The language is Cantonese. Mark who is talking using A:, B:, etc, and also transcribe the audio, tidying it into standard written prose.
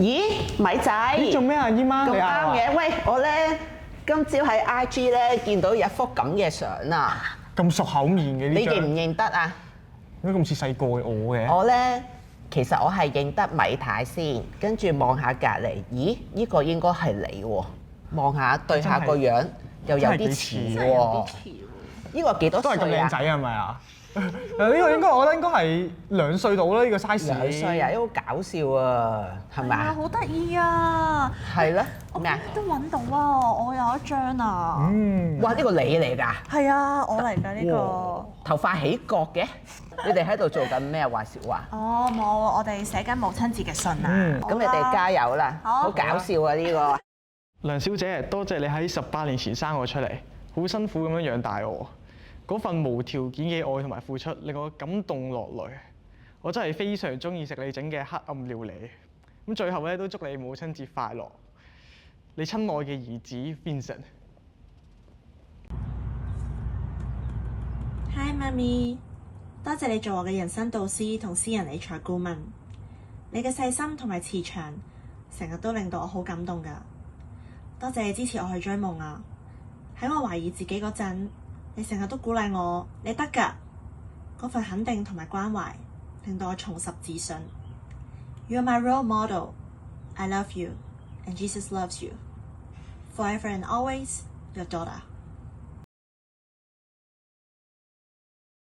A: 咦，米仔，
B: 你做咩啊，姨媽？
A: 咁啱
B: 你啊？
A: 嘅。喂，我咧今朝喺 IG 咧見到有幅咁嘅相啊，
B: 咁熟口面嘅呢張，
A: 你認唔認得啊？
B: 點解咁似細個嘅我嘅？
A: 我咧其實我係認得米太先，跟住望下隔離，咦？呢個應該係你喎。望下對下個樣又有啲似喎。呢個幾多
B: 都係咁
A: 歲啊？
B: 靚仔係咪啊？呢個應該我覺得應該係2歲到啦，呢個 size。
A: 2歲啊，呢個好搞笑啊，係咪
C: 啊，
A: 啊？
C: 好得意啊！
A: 係咯，
C: 我
A: 咩啊？
C: 都揾到啊！我有一張啊。
B: 嗯，
A: 哇！呢個你嚟㗎？
C: 係啊，我嚟㗎呢個。
A: 頭髮起角嘅，你哋喺度做緊咩啊？話時話。
C: 哦，冇，我哋寫緊母親節嘅信啊。
A: 咁你哋加油啦！
C: 好
A: 好搞笑啊呢個。
B: 梁小姐，多謝你喺18年前生我出嚟，好辛苦咁樣養大我。嗰份無條件嘅愛同埋付出，令我感動落淚。我真係非常中意食你整嘅黑暗料理。咁最後咧，都祝你母親節快樂。你親愛嘅兒子 Vincent。
D: Hi，媽咪，多謝你做我嘅人生導師同私人理財顧問。你嘅細心同埋慈祥，成日都令到我好感動㗎。多謝你支持我去追夢啊！喺我懷疑自己嗰陣，你成日都鼓勵我，你得㗎。嗰份肯定同埋關懷，令到我重拾自信。You are my role model. I love you, and Jesus loves you. Forever and always, your daughter.